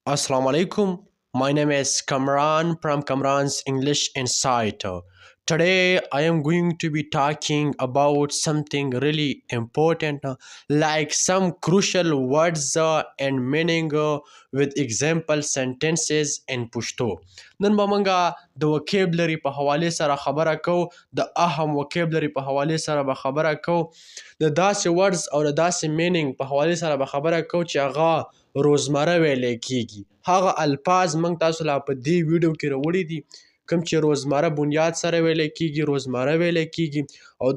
Assalamu alaikum. My name is Kamran from Kamran's English Insight. Today I am going to be talking about something really important, like some crucial words and meaning with example sentences in Pashto. نن به موږ د vocabulary په حواله سره خبره کوو، د اهم vocabulary په حواله سره به خبره کوو، د داسې words او د داسې meaning په حواله سره به خبره کوو چې هغه روزمره ویلې کیږي. هغه الفاظ موږ تاسو لا په دې ویډیو کې راوړي دي کوم چې روزمره بنیاد سره ویلې کیږي، روزمره ویلې کیږي او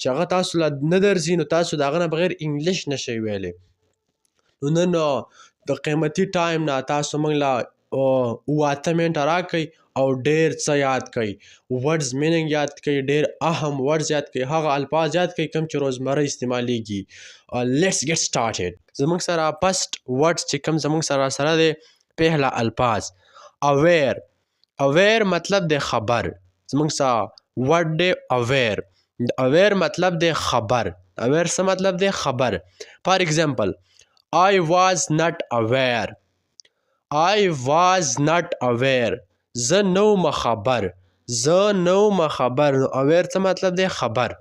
چې هغه تاسو لا نه درځي نو تاسو د هغه نه بغیر انګلیش نشئ ویلی. نو نن د قیمتي ټایم نه تاسو موږ لا 8 منټه راکئ او ډیر څه یاد کړئ، ورډز میننګ یاد کړئ، ډیر اهم ورډز یاد کړئ، هغه الفاظ یاد کړئ کوم چې روزمره استعمالیږي. لیټس ګیټ سٹارټډ. زموږ سره فرست ورډز چې کوم زموږ سره دی، پهلا الفاظ اویر. اویر مطلب دی خبر. زموږ سره ورډ دی اویر. اویر مطلب دی خبر. اویر څه مطلب دی؟ خبر. فار ایگزامپل I was not aware. I was not aware. زه نوم خبر. زه نوم خبر. نو اویر څه مطلب دی؟ خبر.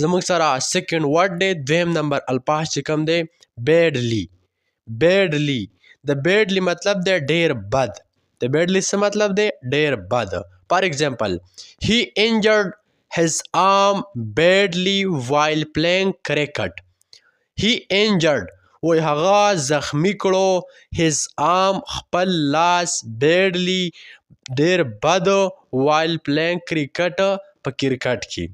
زموږ سره سیکنډ ورډ دی، دویم نمبر الفاظ چې کوم دی بیډلی. بیډلی. د بیډلی مطلب دی ډیر بد. د بیډلی څه مطلب دی؟ ډیر بد. فار ایگزامپل he injured his arm badly while playing cricket. he injured وای هغه زخمی کړو his arm خپل لاس badly ډیر بد while playing cricket په کرکټ کې.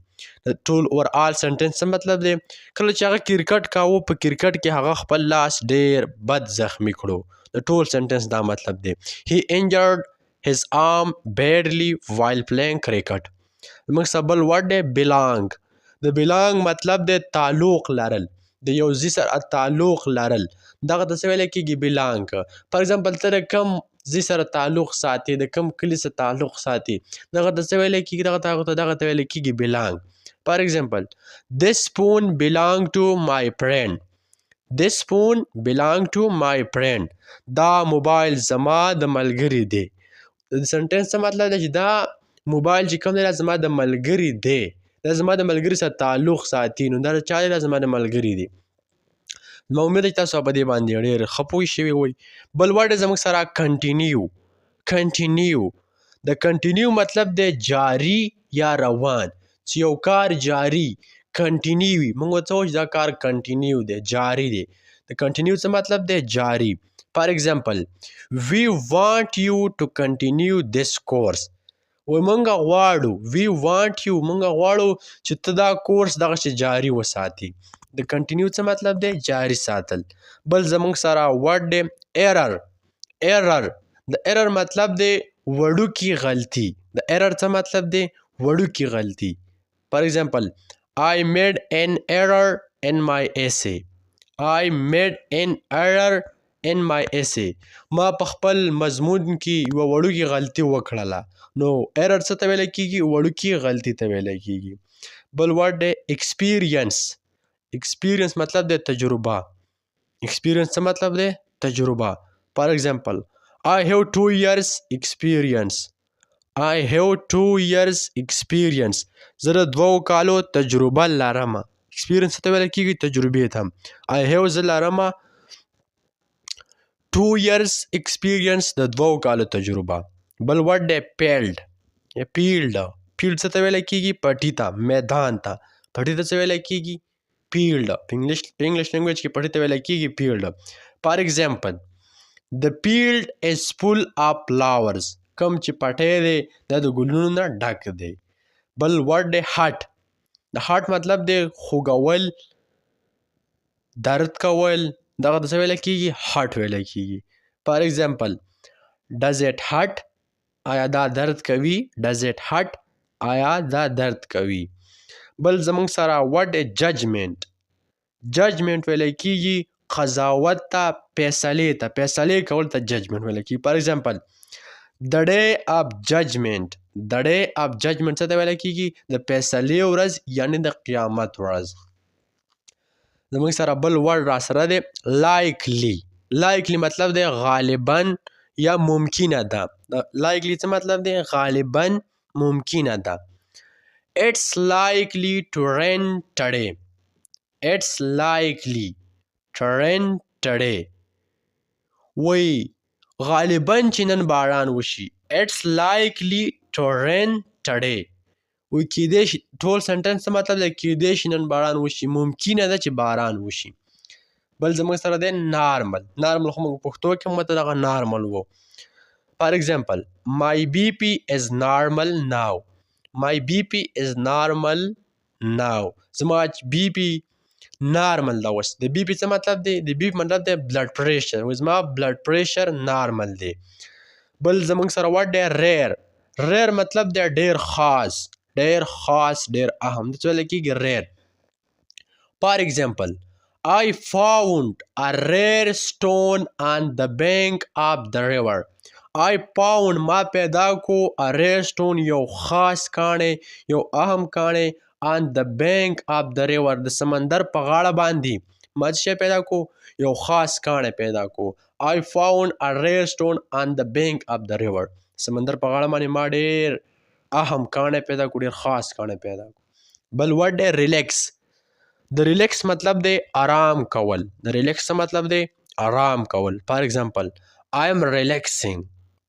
ټول اور آل سنټنس څه مطلب دی؟ کله چې هغه کرکټ کاوه په کرکټ کې هغه خپل لاس ډیر بد زخمی کړو. د ټول سنټنس دا مطلب دی he injured his arm badly while playing cricket. موږ سره بل ورډ دی belong. د belong مطلب دی تعلق لرل، د یو ځای سره تعلق لرل، دغه ته څه ویلی کېږي؟ belong. فار ایگزامپل ته د کوم ځای سره تعلق ساتي، د کوم کلي سره تعلق ساتي، دغه ته څه ویلی کېږي؟ دغه ته ویلی کېږي belong. فار ایگزامپل this spoon belong to my friend. this spoon belong to my friend. دا موبایل زما د ملګري دی. د سنټنس څه مطلب دی؟ چې دا موبایل چې کوم دی دا زما د ملګري دی، دا زما د ملګري سره تعلق ساتي، نو دا د چا دی؟ دا زما د ملګري دی. زما امید چې تاسو په دې باندې ډېر ښه پوه شوي وئ. بل ورډ زموږ سره کنټینیو. کنټینیو. د کنټینیو مطلب دی جاری یا روان، چې یو کار جاری کنټینیو وي، موږ ورته وایو چې دا کار کنټینیو دی، جاری دی. د کنټینیو څه مطلب دی؟ جاری. فار ایگزامپل we want you to continue this course. وای مونږ غواړو we want you مونږ غواړو چې ته دا کورس دغسې جاري وساتي. د کنټینیو څه مطلب دی؟ جاري ساتل. بل زموږ سره ورډ دی ایرر. ایرر. د ایرر مطلب دی وړوکي غلطي. د ایرر څه مطلب دی؟ وړوکي غلطي. فار ایگزامپل I made an error in my essay. I made an error in my essay. ما په خپل مضمون کې یوه وړوکې غلطي وکړله. نو ایرر څه ته ویلی کېږي؟ وړوکې غلطي ته ویلی کېږي. بل ورډ دی ایکسپیرینس. ایکسپیرینس مطلب دی تجربه. ایکسپیرینس څه مطلب دی؟ تجربه. فار ایگزامپل I have 2 years experience. I have 2 years experience. زه د 2 کالو تجربه لرم. ایکسپیرینس ته ویلی کېږي؟ تجربې ته. I have زه لرمه 2 years experience د 2 کالو تجربه. بل ورډ دی پیلډ. پیلډ. پیلډ څه ته ویلی کېږي؟ پټي ته، میدان ته. پټي ته څه ویلی کېږي؟ پیلډ. په انګلیش لینګویج کې پټي ته ویلی کېږي پیلډ. فار ایگزامپل the field is full of flowers. کوم چې پټی دی دا د ګلونو نه ډک دی. بل ورډ دی هټ. د هټ مطلب دی خوږول، درد کول، دغه ته څه ویلی کېږي؟ هټ ویلی کېږي. فار ایگزامپل does it hurt؟ آیا دا درد کوي؟ does it hurt؟ آیا دا درد کوي. بل زموږ سره ورډ دی ججمنټ. ججمنټ ویلی کېږي قضاوت ته، فیصلې ته. فیصلې کول ته ججمنټ ویلی کېږي. فار ایگزامپل the day of judgment. the day of judgment څه ته ویلی کېږي؟ د فیصلې ورځ یعنې د قیامت ورځ. زموږ سره بل ورډ را سره دی لایکلی. لایکلی مطلب دی غالبا یا ممکنه ده. لایکلی څه مطلب دی؟ غالبا ممکنه ده. It's likely to rain today. It's likely to rain today. وی غالبا چې نن باران وشي. It's likely to rain today. وی کېدی شي ټول سنټنس څه مطلب دی؟ کېدی شي نن باران وشي، ممکنه ده چې باران وشي. بل زموږ سره دی نارمل. نارمل خو موږ پښتو کې هم ورته دغه نارمل وو. فار ایگزامپل my BP is normal now. My BP is normal now. زما BP نارمل ده اوس. د BP څه مطلب دی؟ د BP مطلب دی بلډ پریشر. زما بلډ پریشر نارمل دی. بل زموږ سره ورډ دی ریر. ریر مطلب دی ډیر خاص، ډیر خاص، ډیر اهم. د څه ویل کېږي؟ ریر. فار ایگزامپل I found a rare stone on the bank of the river. I found ما پیدا کو a rare stone یو خاص کاڼی، یو اهم کاڼی on the bank of the river د سمندر په غاړه باندې. ما څه شی پیدا کو؟ یو خاص کاڼی پیدا کو. I found a rare stone on the bank of the river. سمندر په غاړه باندې ما ډیر اهم کاڼی پیدا کو، ډیر خاص کاڼی پیدا کو. بل ورډ دی ریلیکس. د ریلیکس مطلب دی آرام کول. د ریلیکس څه مطلب دی؟ آرام کول. فار ایگزامپل I am relaxing.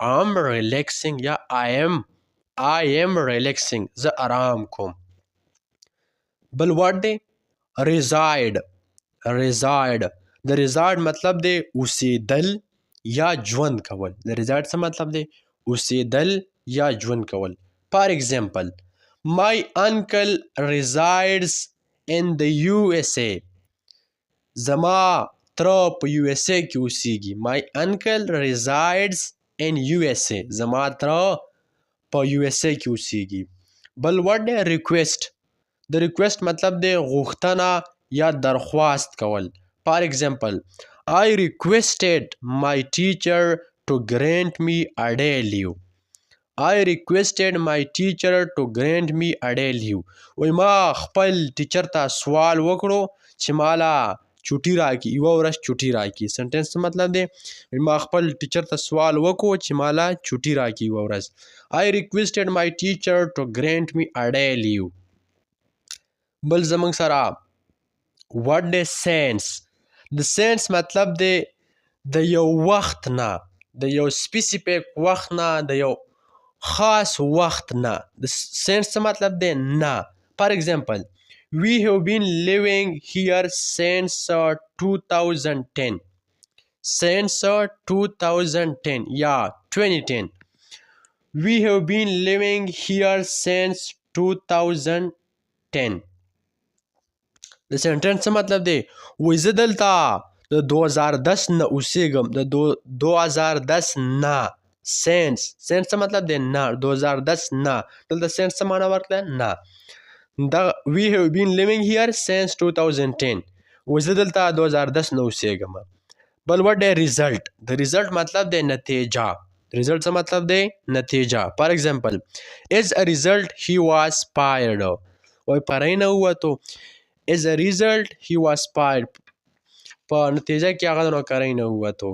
I am relaxing یا I am relaxing. زه آرام کوم. بل ورډ دی reside. reside. د reside مطلب دی اوسېدل یا ژوند کول. د reside څه مطلب دی؟ اوسېدل یا ژوند کول. فار ایگزامپل my uncle resides in the USA. زما تره په USA کې اوسیږي. My uncle resides in USA. زما تره په USA کې اوسیږي. بل ورډ دی ریکویسټ. د ریکویسټ مطلب دی غوښتنه یا درخواست کول. فار ایگزامپل I requested my teacher to grant me a day leave. I requested my teacher to grant me a day leave. وای ما خپل ټیچر ته سوال وکړو چې مالا چوټي راکړي، یوه ورځ چوټي راکړي. سنټنس څه مطلب دی؟ ما خپل ټیچر ته سوال وکړو چې مالا چوټي راکړي یوه ورځ. I requested my teacher to grant me a day leave. بل زموږ سره ورډ دی سینس. د سینس مطلب دی د یو وخت نه، د یو سپیسیفیک وخت نه، د یو خاص وخت نه. د سینس څه مطلب دی؟ نه. فار ایگزامپل we have been living here since 2010. since 2010 یا 2010. we have been living here since 2010. د سنټنس څه مطلب دی؟ وایي زه دلته د 2010 نه اوسېږم. د 2010 نه. سینس څه مطلب دی؟ نه. 2010 نه. دلته سینس څه معنی ورکړه؟ نه. دا we have been living here since 2010. وایي زه دلته 2010 نه اوسېږم. بل ورډ دی ریزلټ. د ریزلټ مطلب دی نتیجه. ریزلټ څه مطلب دی؟ نتیجه. فار ایگزامپل as a result he was fired. وایي پرې نه ووتو. as a result he was fired. په نتیجه کې هغه د نوکرۍ نه ووتو.